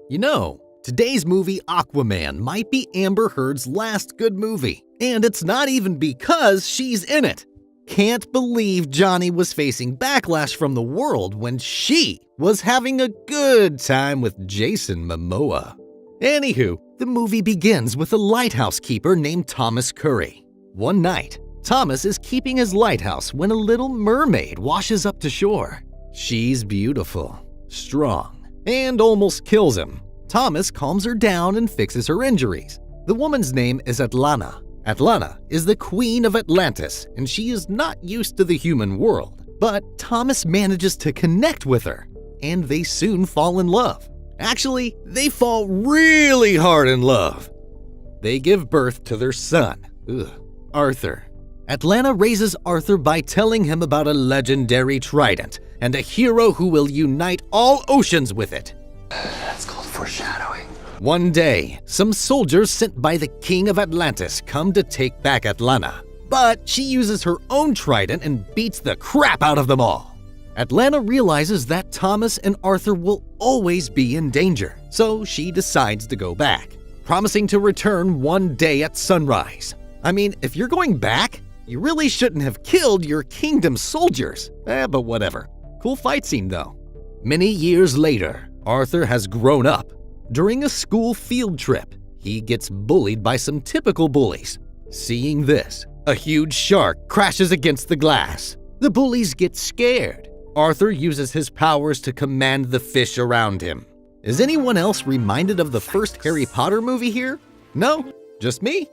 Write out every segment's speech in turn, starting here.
You know, today's movie Aquaman might be Amber Heard's last good movie, and it's not even because she's in it. Can't believe Johnny was facing backlash from the world when she was having a good time with Jason Momoa. Anywho, the movie begins with a lighthouse keeper named Thomas Curry. One night, Thomas is keeping his lighthouse when a little mermaid washes up to shore. She's beautiful, strong, and almost kills him. Thomas calms her down and fixes her injuries. The woman's name is Atlanta. Atlanta is the queen of Atlantis, and she is not used to the human world. But Thomas manages to connect with her, and they soon fall in love. Actually, they fall really hard in love. They give birth to their son, Arthur. Atlanta raises Arthur by telling him about a legendary trident and a hero who will unite all oceans with it. That's called foreshadowing. One day, some soldiers sent by the king of Atlantis come to take back Atlanta, but she uses her own trident and beats the crap out of them all. Atlanta realizes that Thomas and Arthur will always be in danger, so she decides to go back, promising to return one day at sunrise. I mean, if you're going back, you really shouldn't have killed your kingdom soldiers. But whatever. Cool fight scene though. Many years later, Arthur has grown up. During a school field trip, he gets bullied by some typical bullies. Seeing this, a huge shark crashes against the glass. The bullies get scared. Arthur uses his powers to command the fish around him. Is anyone else reminded of the first Harry Potter movie here? No? Just me?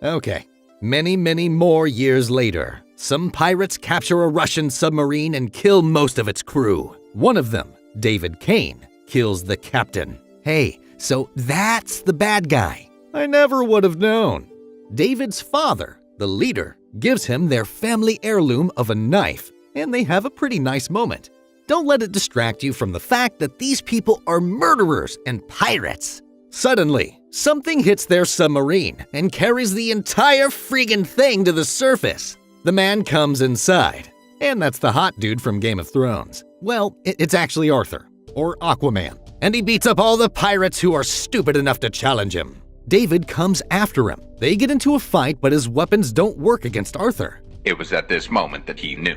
Okay. Many more years later, some pirates capture a Russian submarine and kill most of its crew. One of them, David Kane, kills the captain. Hey, so that's the bad guy. I never would have known. David's father, the leader, gives him their family heirloom of a knife, and they have a pretty nice moment. Don't let it distract you from the fact that these people are murderers and pirates. Suddenly, something hits their submarine and carries the entire friggin' thing to the surface. The man comes inside, and that's the hot dude from Game of Thrones. Well, it's actually Arthur, or Aquaman, and he beats up all the pirates who are stupid enough to challenge him. David comes after him. They get into a fight, but his weapons don't work against Arthur. It was at this moment that he knew.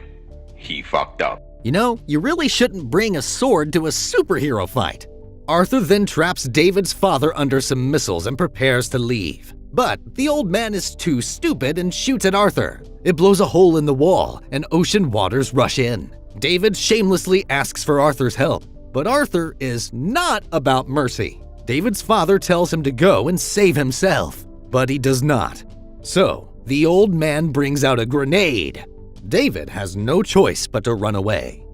He fucked up. You know, you really shouldn't bring a sword to a superhero fight. Arthur then traps David's father under some missiles and prepares to leave. But the old man is too stupid and shoots at Arthur. It blows a hole in the wall, and ocean waters rush in. David shamelessly asks for Arthur's help, but Arthur is not about mercy. David's father tells him to go and save himself, but he does not. So, the old man brings out a grenade. David has no choice but to run away.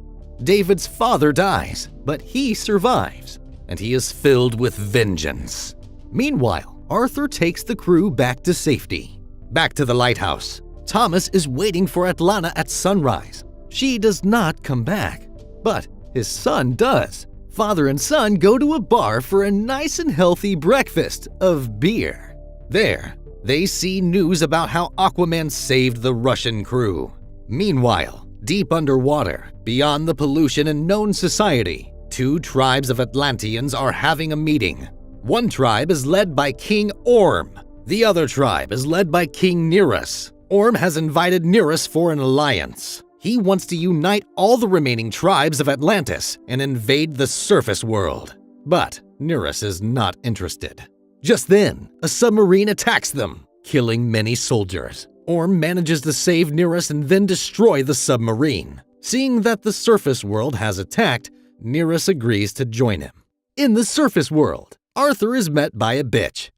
David's father dies, but he survives, and he is filled with vengeance. Meanwhile, Arthur takes the crew back to safety. Back to the lighthouse. Thomas is waiting for Atlanta at sunrise. She does not come back, but his son does. Father and son go to a bar for a nice and healthy breakfast of beer. There, they see news about how Aquaman saved the Russian crew. Meanwhile, deep underwater, beyond the pollution and known society, two tribes of Atlanteans are having a meeting. One tribe is led by King Orm. The other tribe is led by King Nereus. Orm has invited Nereus for an alliance. He wants to unite all the remaining tribes of Atlantis and invade the surface world. But Nereus is not interested. Just then, a submarine attacks them, killing many soldiers. Orm manages to save Nereus and then destroy the submarine. Seeing that the surface world has attacked, Nereus agrees to join him. In the surface world, Arthur is met by a bitch.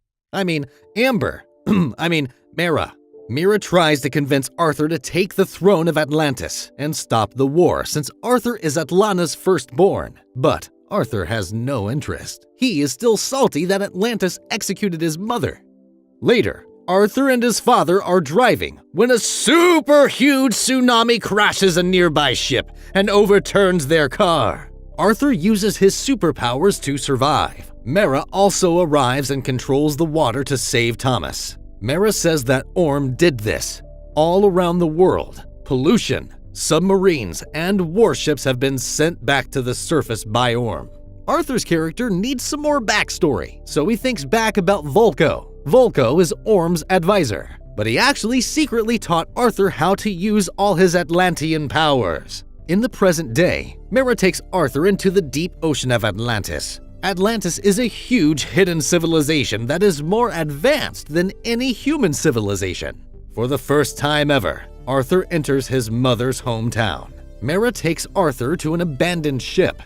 Mera. Mera tries to convince Arthur to take the throne of Atlantis and stop the war since Arthur is Atlanta's firstborn. But Arthur has no interest. He is still salty that Atlantis executed his mother. Later, Arthur and his father are driving when a super huge tsunami crashes a nearby ship and overturns their car. Arthur uses his superpowers to survive. Mera also arrives and controls the water to save Thomas. Mera says that Orm did this. All around the world, pollution, submarines, and warships have been sent back to the surface by Orm. Arthur's character needs some more backstory, so he thinks back about Volko. Volko is Orm's advisor, but he actually secretly taught Arthur how to use all his Atlantean powers. In the present day, Mera takes Arthur into the deep ocean of Atlantis. Atlantis is a huge hidden civilization that is more advanced than any human civilization. For the first time ever, Arthur enters his mother's hometown. Mera takes Arthur to an abandoned ship.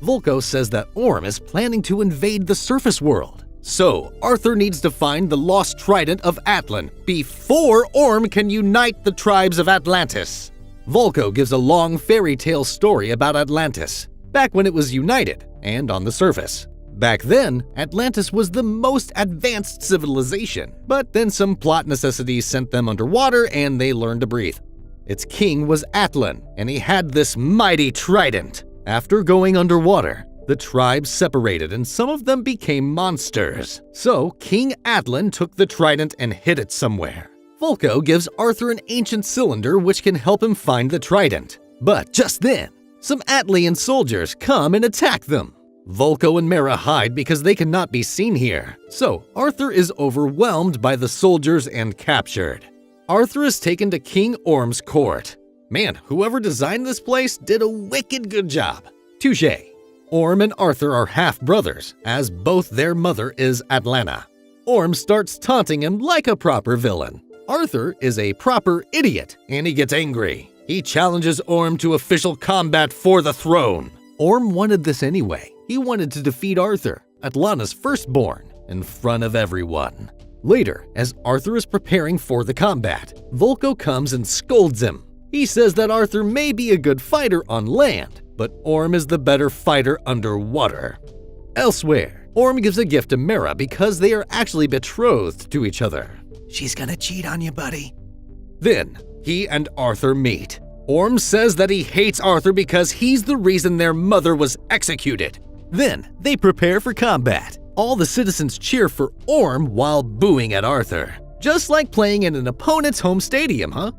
Volko says that Orm is planning to invade the surface world. So, Arthur needs to find the lost trident of Atlan before Orm can unite the tribes of Atlantis. Volko gives a long fairy tale story about Atlantis, back when it was united and on the surface. Back then, Atlantis was the most advanced civilization, but then some plot necessities sent them underwater and they learned to breathe. Its king was Atlan, and he had this mighty trident. After going underwater, the tribes separated and some of them became monsters. So King Atlan took the trident and hid it somewhere. Volko gives Arthur an ancient cylinder which can help him find the trident. But just then, some Atlian soldiers come and attack them. Volko and Mera hide because they cannot be seen here. So Arthur is overwhelmed by the soldiers and captured. Arthur is taken to King Orm's court. Man, whoever designed this place did a wicked good job. Touché. Orm and Arthur are half-brothers, as both their mother is Atlanta. Orm starts taunting him like a proper villain. Arthur is a proper idiot, and he gets angry. He challenges Orm to official combat for the throne. Orm wanted this anyway. He wanted to defeat Arthur, Atlanta's firstborn, in front of everyone. Later, as Arthur is preparing for the combat, Volko comes and scolds him. He says that Arthur may be a good fighter on land, but Orm is the better fighter underwater. Elsewhere, Orm gives a gift to Mera because they are actually betrothed to each other. She's gonna cheat on you, buddy. Then, he and Arthur meet. Orm says that he hates Arthur because he's the reason their mother was executed. Then, they prepare for combat. All the citizens cheer for Orm while booing at Arthur. Just like playing in an opponent's home stadium, huh?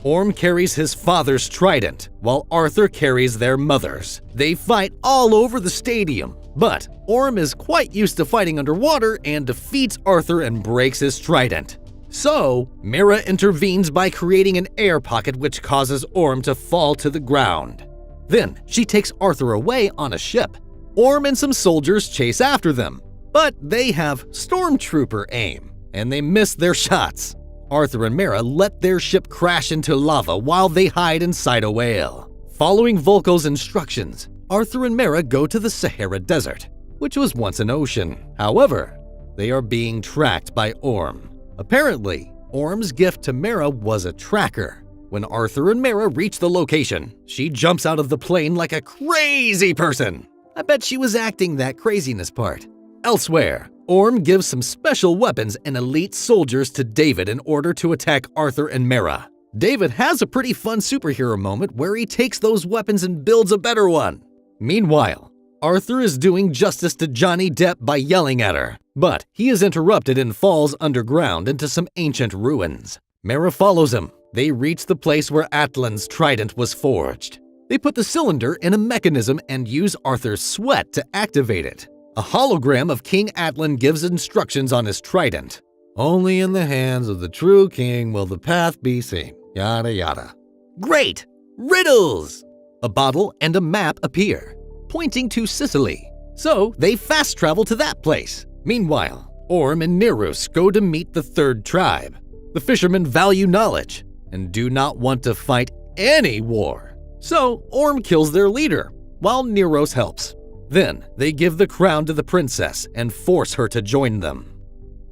Orm carries his father's trident, while Arthur carries their mother's. They fight all over the stadium, but Orm is quite used to fighting underwater and defeats Arthur and breaks his trident. So, Mera intervenes by creating an air pocket which causes Orm to fall to the ground. Then, she takes Arthur away on a ship. Orm and some soldiers chase after them, but they have stormtrooper aim, and they miss their shots. Arthur and Mera let their ship crash into lava while they hide inside a whale. Following Volko's instructions, Arthur and Mera go to the Sahara Desert, which was once an ocean. However, they are being tracked by Orm. Apparently, Orm's gift to Mera was a tracker. When Arthur and Mera reach the location, she jumps out of the plane like a crazy person. I bet she was acting that craziness part. Elsewhere, Orm gives some special weapons and elite soldiers to David in order to attack Arthur and Mera. David has a pretty fun superhero moment where he takes those weapons and builds a better one. Meanwhile, Arthur is doing justice to Johnny Depp by yelling at her, but he is interrupted and falls underground into some ancient ruins. Mera follows him. They reach the place where Atlan's trident was forged. They put the cylinder in a mechanism and use Arthur's sweat to activate it. A hologram of King Atlan gives instructions on his trident. Only in the hands of the true king will the path be seen. Yada yada. Great! Riddles! A bottle and a map appear, pointing to Sicily. So they fast travel to that place. Meanwhile, Orm and Nerus go to meet the third tribe. The fishermen value knowledge and do not want to fight any war. So Orm kills their leader, while Neros helps. Then, they give the crown to the princess and force her to join them.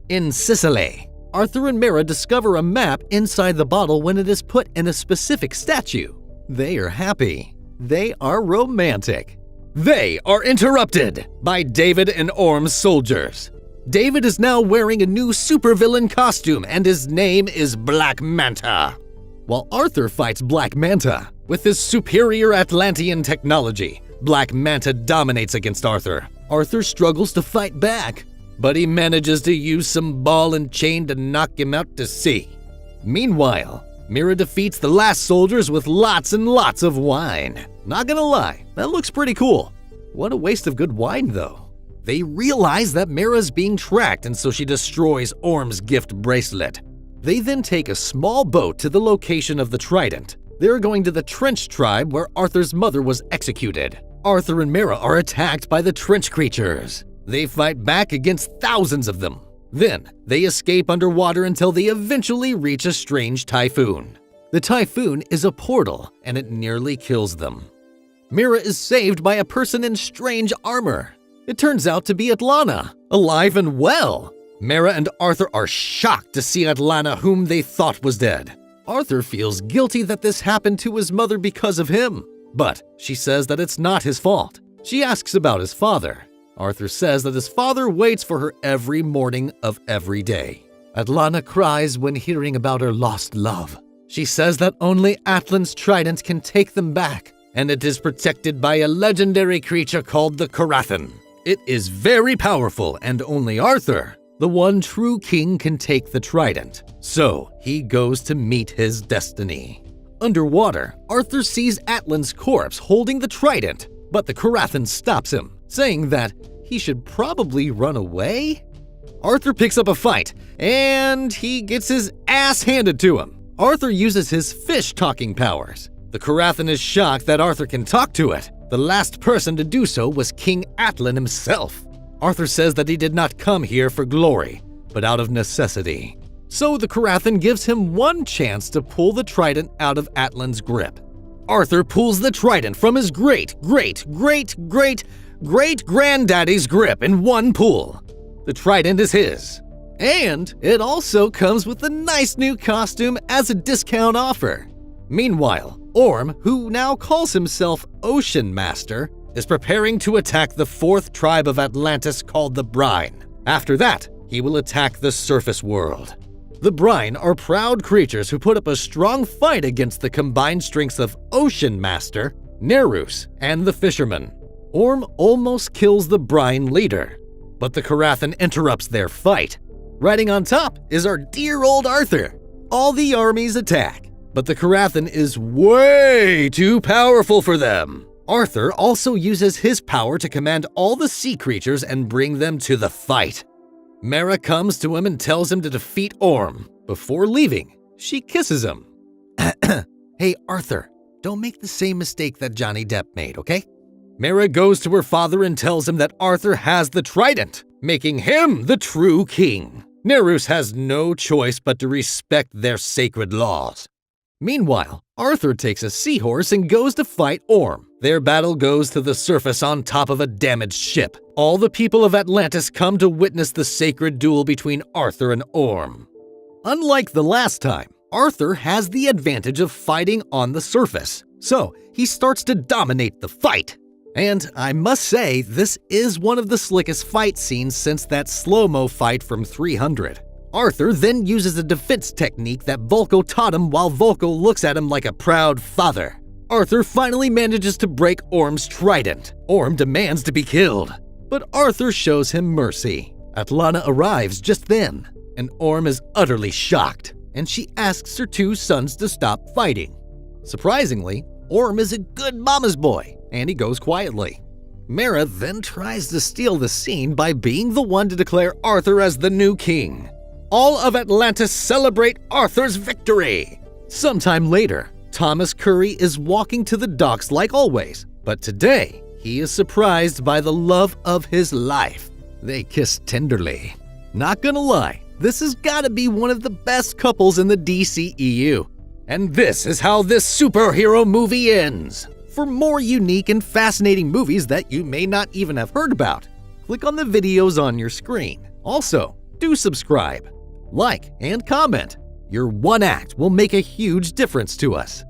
In Sicily, Arthur and Mera discover a map inside the bottle when it is put in a specific statue. They are happy. They are romantic. They are interrupted by David and Orm's soldiers. David is now wearing a new supervillain costume and his name is Black Manta. While Arthur fights Black Manta with his superior Atlantean technology, Black Manta dominates against Arthur. Arthur struggles to fight back, but he manages to use some ball and chain to knock him out to sea. Meanwhile, Mera defeats the last soldiers with lots and lots of wine. Not gonna lie, that looks pretty cool. What a waste of good wine, though. They realize that Mera's being tracked, and so she destroys Orm's gift bracelet. They then take a small boat to the location of the trident. They're going to the Trench tribe where Arthur's mother was executed. Arthur and Mera are attacked by the Trench creatures. They fight back against thousands of them. Then, they escape underwater until they eventually reach a strange typhoon. The typhoon is a portal, and it nearly kills them. Mera is saved by a person in strange armor. It turns out to be Atlanta, alive and well. Mera and Arthur are shocked to see Atlanta, whom they thought was dead. Arthur feels guilty that this happened to his mother because of him, but she says that it's not his fault. She asks about his father. Arthur says that his father waits for her every morning of every day. Atlanta cries when hearing about her lost love. She says that only Atlan's trident can take them back, and it is protected by a legendary creature called the Carathan. It is very powerful, and only Arthur, the one true king, can take the trident. So he goes to meet his destiny. Underwater, Arthur sees Atlan's corpse holding the trident, but the Carathan stops him, saying that he should probably run away. Arthur picks up a fight, and he gets his ass handed to him. Arthur uses his fish-talking powers. The Carathan is shocked that Arthur can talk to it. The last person to do so was King Atlan himself. Arthur says that he did not come here for glory, but out of necessity. So the Carathan gives him one chance to pull the trident out of Atlan's grip. Arthur pulls the trident from his great-great-great-great-great-granddaddy's grip in one pull. The trident is his. And it also comes with a nice new costume as a discount offer. Meanwhile, Orm, who now calls himself Ocean Master, is preparing to attack the fourth tribe of Atlantis called the Brine. After that, he will attack the surface world. The Brine are proud creatures who put up a strong fight against the combined strengths of Ocean Master, Nerus, and the Fisherman. Orm almost kills the Brine leader, but the Carathan interrupts their fight. Riding on top is our dear old Arthur. All the armies attack, but the Carathan is way too powerful for them. Arthur also uses his power to command all the sea creatures and bring them to the fight. Mera comes to him and tells him to defeat Orm. Before leaving, she kisses him. Hey, Arthur, don't make the same mistake that Johnny Depp made, okay? Mera goes to her father and tells him that Arthur has the trident, making him the true king. Nerus has no choice but to respect their sacred laws. Meanwhile, Arthur takes a seahorse and goes to fight Orm. Their battle goes to the surface on top of a damaged ship. All the people of Atlantis come to witness the sacred duel between Arthur and Orm. Unlike the last time, Arthur has the advantage of fighting on the surface, so he starts to dominate the fight. And I must say, this is one of the slickest fight scenes since that slow-mo fight from 300. Arthur then uses a defense technique that Vulko taught him while Vulko looks at him like a proud father. Arthur finally manages to break Orm's trident. Orm demands to be killed, but Arthur shows him mercy. Atlanta arrives just then, and Orm is utterly shocked, and she asks her two sons to stop fighting. Surprisingly, Orm is a good mama's boy, and he goes quietly. Mera then tries to steal the scene by being the one to declare Arthur as the new king. All of Atlantis celebrate Arthur's victory! Sometime later, Thomas Curry is walking to the docks like always, but today he is surprised by the love of his life. They kiss tenderly. Not gonna lie, this has gotta be one of the best couples in the DCEU. And this is how this superhero movie ends. For more unique and fascinating movies that you may not even have heard about, click on the videos on your screen. Also, do subscribe, like, and comment. Your one act will make a huge difference to us.